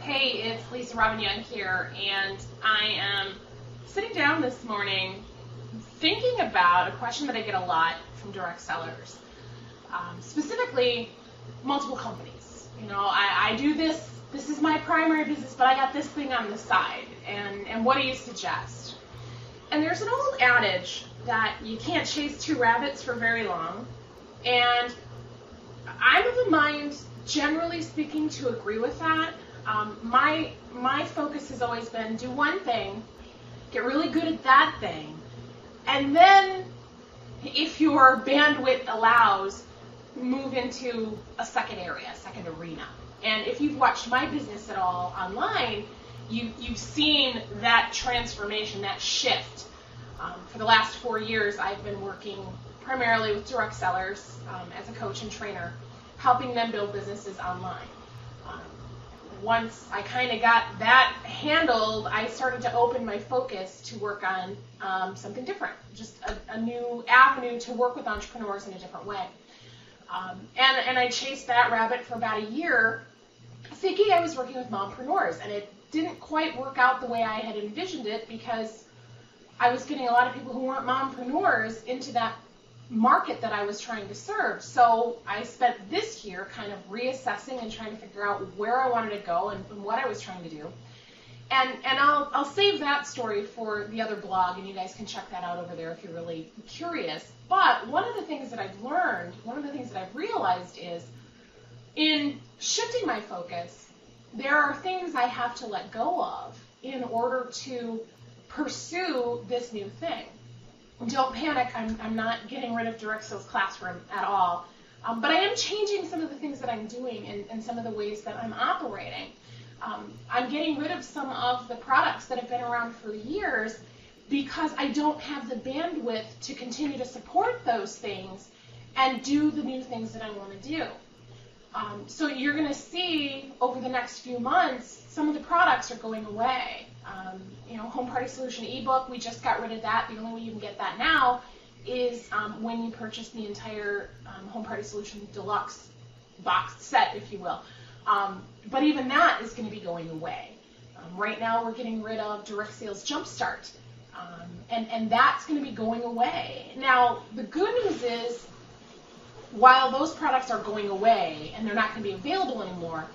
Hey, it's Lisa Robbin here, and I am sitting down this morning thinking about a question that I get a lot from direct sellers, specifically multiple companies. You know, I do this is my primary business, but I got this thing on the side, and what do you suggest? And there's an old adage that you can't chase two rabbits for very long, and I'm of the mind, generally speaking, to agree with that. My focus has always been do one thing, get really good at that thing, and then, if your bandwidth allows, move into a second area, a second arena. And if you've watched my business at all online, you've seen that transformation, that shift. For the last 4 years, I've been working primarily with direct sellers as a coach and trainer, helping them build businesses online. Once I kind of got that handled, I started to open my focus to work on something different, just a new avenue to work with entrepreneurs in a different way. And I chased that rabbit for about a year, thinking I was working with mompreneurs, and it didn't quite work out the way I had envisioned it because I was getting a lot of people who weren't mompreneurs into that market that I was trying to serve. So I spent this year kind of reassessing and trying to figure out where I wanted to go and what I was trying to do. And I'll save that story for the other blog, and you guys can check that out over there if you're really curious. But one of the things that I've learned, one of the things that I've realized is in shifting my focus, there are things I have to let go of in order to pursue this new thing. Don't panic, I'm not getting rid of Direct Sales Classroom at all. But I am changing some of the things that I'm doing and some of the ways that I'm operating. I'm getting rid of some of the products that have been around for years because I don't have the bandwidth to continue to support those things and do the new things that I want to do. So you're going to see over the next few months, some of the products are going away. Home Party Solution ebook, we just got rid of that. The only way you can get that now is when you purchase the entire Home Party Solution Deluxe box set, if you will. But even that is going to be going away. Right now we're getting rid of Direct Sales Jumpstart, and that's going to be going away. Now, the good news is, while those products are going away and they're not going to be available anymore,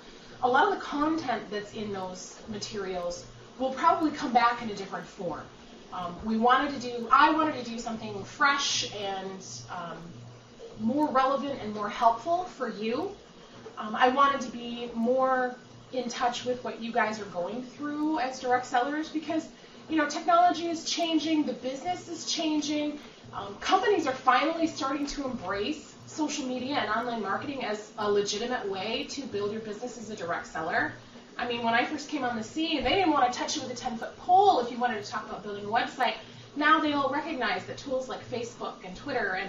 a lot of the content that's in those materials will probably come back in a different form. I wanted to do something fresh and more relevant and more helpful for you. I wanted to be more in touch with what you guys are going through as direct sellers because, technology is changing, the business is changing. Companies are finally starting to embrace social media and online marketing as a legitimate way to build your business as a direct seller. I mean, when I first came on the scene, they didn't want to touch you with a 10-foot pole if you wanted to talk about building a website. Now they all recognize that tools like Facebook and Twitter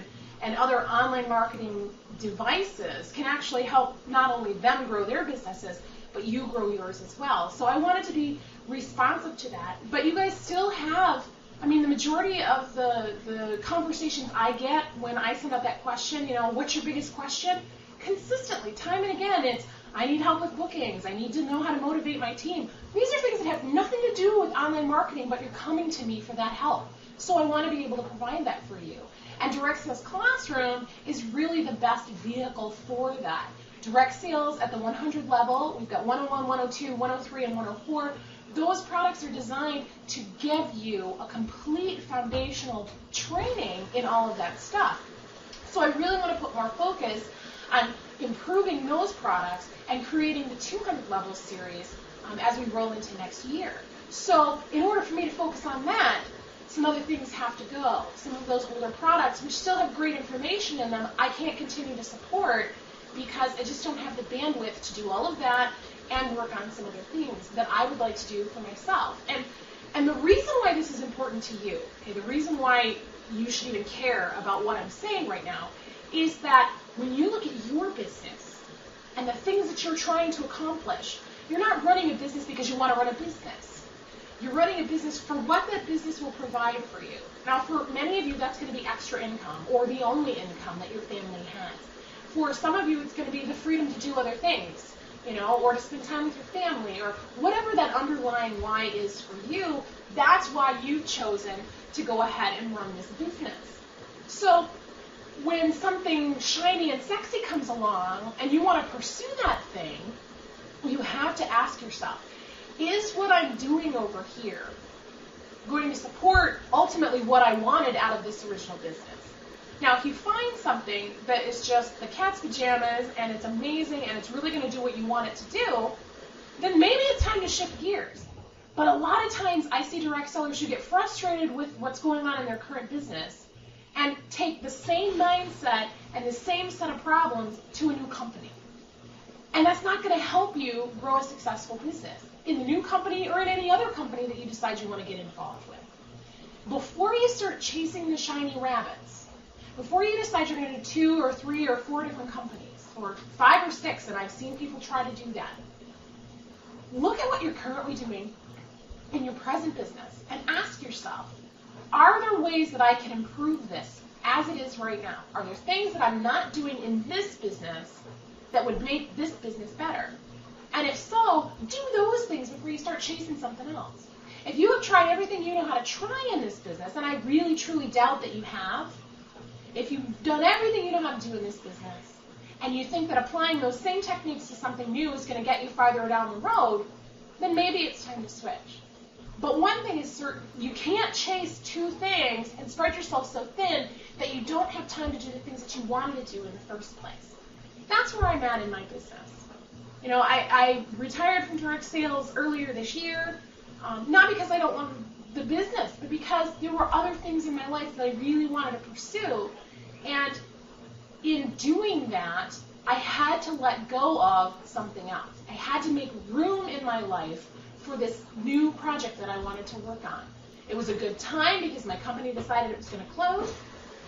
and other online marketing devices can actually help not only them grow their businesses, but you grow yours as well. So I wanted to be responsive to that. But you guys still have, the majority of the conversations I get when I send out that question, what's your biggest question? Consistently, time and again, it's, I need help with bookings. I need to know how to motivate my team. These are things that have nothing to do with online marketing, but you're coming to me for that help. So I want to be able to provide that for you. And Direct Sales Classroom is really the best vehicle for that. Direct Sales at the 100 level, we've got 101, 102, 103, and 104. Those products are designed to give you a complete foundational training in all of that stuff. So I really want to put more focus on improving those products and creating the 200 level series as we roll into next year. So in order for me to focus on that, some other things have to go. Some of those older products, which still have great information in them, I can't continue to support because I just don't have the bandwidth to do all of that and work on some other things that I would like to do for myself. And the reason why this is important to you, the reason why you should even care about what I'm saying right now, is that when you look at your business and the things that you're trying to accomplish, you're not running a business because you want to run a business. You're running a business for what that business will provide for you. Now, for many of you, that's going to be extra income or the only income that your family has. For some of you, it's going to be the freedom to do other things. or to spend time with your family, or whatever that underlying why is for you, that's why you've chosen to go ahead and run this business. So when something shiny and sexy comes along and you want to pursue that thing, you have to ask yourself, is what I'm doing over here going to support ultimately what I wanted out of this original business? Now, if you find something that is just the cat's pajamas and it's amazing and it's really going to do what you want it to do, then maybe it's time to shift gears. But a lot of times I see direct sellers who get frustrated with what's going on in their current business and take the same mindset and the same set of problems to a new company. And that's not going to help you grow a successful business in the new company or in any other company that you decide you want to get involved with. Before you start chasing the shiny rabbits, before you decide you're going to do 2 or 3 or 4 different companies, or 5 or 6, and I've seen people try to do that, look at what you're currently doing in your present business and ask yourself, are there ways that I can improve this as it is right now? Are there things that I'm not doing in this business that would make this business better? And if so, do those things before you start chasing something else. If you have tried everything you know how to try in this business, and I really truly doubt that you have, if you've done everything you know how to do in this business, and you think that applying those same techniques to something new is going to get you farther down the road, then maybe it's time to switch. But one thing is certain, you can't chase 2 things and spread yourself so thin that you don't have time to do the things that you wanted to do in the first place. That's where I'm at in my business. I retired from direct sales earlier this year, not because I don't love the business, but because there were other things in my life that I really wanted to pursue. And in doing that, I had to let go of something else. I had to make room in my life for this new project that I wanted to work on. It was a good time because my company decided it was going to close.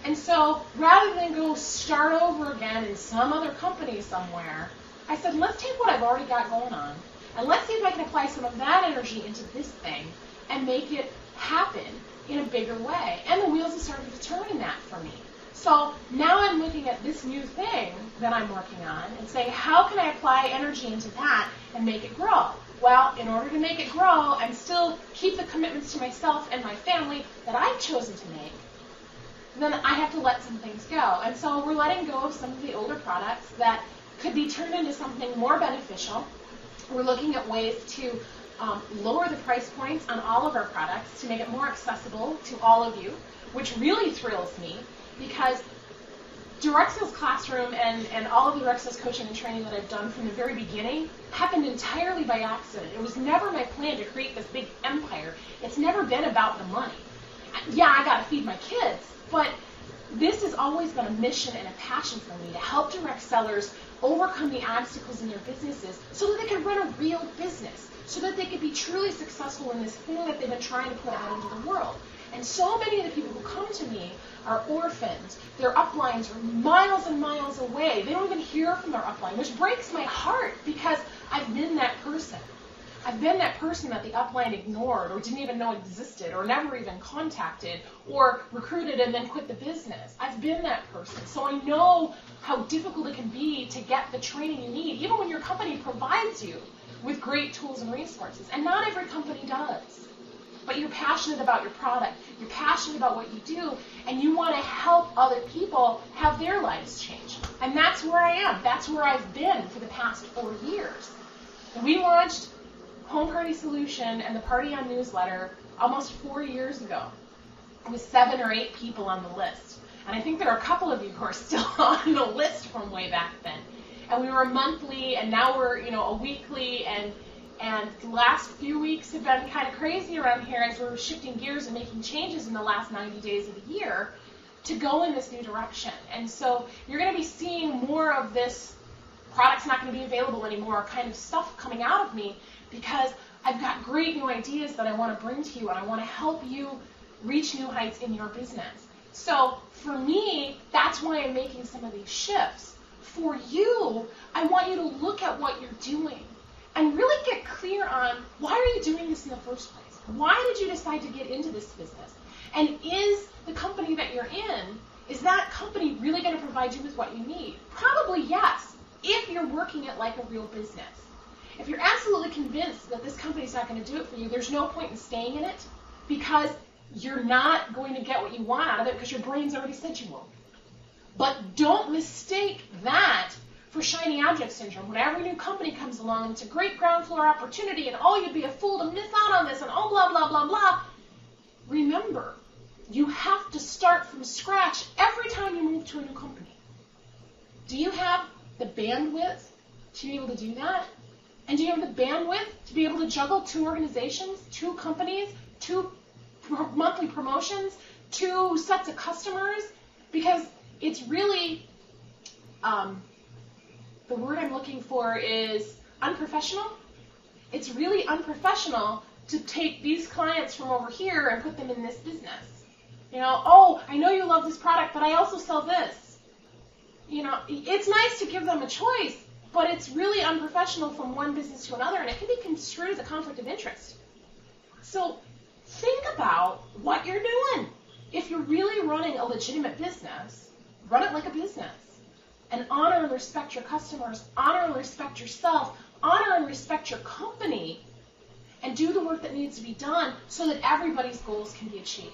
And so rather than go start over again in some other company somewhere, I said, let's take what I've already got going on, and let's see if I can apply some of that energy into this thing and make it happen in a bigger way. And the wheels have started to turn in that for me. So now I'm looking at this new thing that I'm working on and saying, how can I apply energy into that and make it grow? Well, in order to make it grow and still keep the commitments to myself and my family that I've chosen to make, then I have to let some things go. And so we're letting go of some of the older products that could be turned into something more beneficial. We're looking at ways to lower the price points on all of our products to make it more accessible to all of you, which really thrills me because direct sales classroom and all of the direct sales coaching and training that I've done from the very beginning happened entirely by accident. It was never my plan to create this big empire. It's never been about the money. Yeah, I got to feed my kids, but this has always been a mission and a passion for me to help direct sellers overcome the obstacles in their businesses so that they can run a real business, so that they can be truly successful in this thing that they've been trying to put out into the world. And so many of the people who come to me are orphans. Their uplines are miles and miles away. They don't even hear from their upline, which breaks my heart because I've been that person. I've been that person that the upline ignored or didn't even know existed or never even contacted or recruited and then quit the business. I've been that person. So I know how difficult it can be to get the training you need, even when your company provides you with great tools and resources. And not every company does. But you're passionate about your product. You're passionate about what you do. And you want to help other people have their lives change. And that's where I am. That's where I've been for the past 4 years. And we launched Home Party Solution and the Party On newsletter almost 4 years ago with 7 or 8 people on the list. And I think there are a couple of you who are still on the list from way back then. And we were monthly, and now we're a weekly, and the last few weeks have been kind of crazy around here as we're shifting gears and making changes in the last 90 days of the year to go in this new direction. And so you're going to be seeing more of this product's not going to be available anymore kind of stuff coming out of me, because I've got great new ideas that I want to bring to you, and I want to help you reach new heights in your business. So for me, that's why I'm making some of these shifts. For you, I want you to look at what you're doing and really get clear on, why are you doing this in the first place? Why did you decide to get into this business? And is the company that you're in, is that company really going to provide you with what you need? Probably yes, if you're working it like a real business. If you're absolutely convinced that this company's not going to do it for you, there's no point in staying in it because you're not going to get what you want out of it because your brain's already said you won't. But don't mistake that for shiny object syndrome. When every new company comes along and it's a great ground floor opportunity and oh, you'd be a fool to miss out on this and oh, blah, blah, blah, blah. Remember, you have to start from scratch every time you move to a new company. Do you have the bandwidth to be able to do that? And do you have the bandwidth to be able to juggle 2 organizations, 2 companies, 2 monthly promotions, 2 sets of customers? Because it's really, the word I'm looking for is unprofessional. It's really unprofessional to take these clients from over here and put them in this business. Oh, I know you love this product, but I also sell this. It's nice to give them a choice, but it's really unprofessional from one business to another, and it can be construed as a conflict of interest. So think about what you're doing. If you're really running a legitimate business, run it like a business. And honor and respect your customers, honor and respect yourself, honor and respect your company, and do the work that needs to be done so that everybody's goals can be achieved.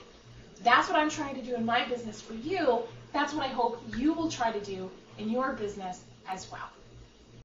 That's what I'm trying to do in my business for you. That's what I hope you will try to do in your business as well.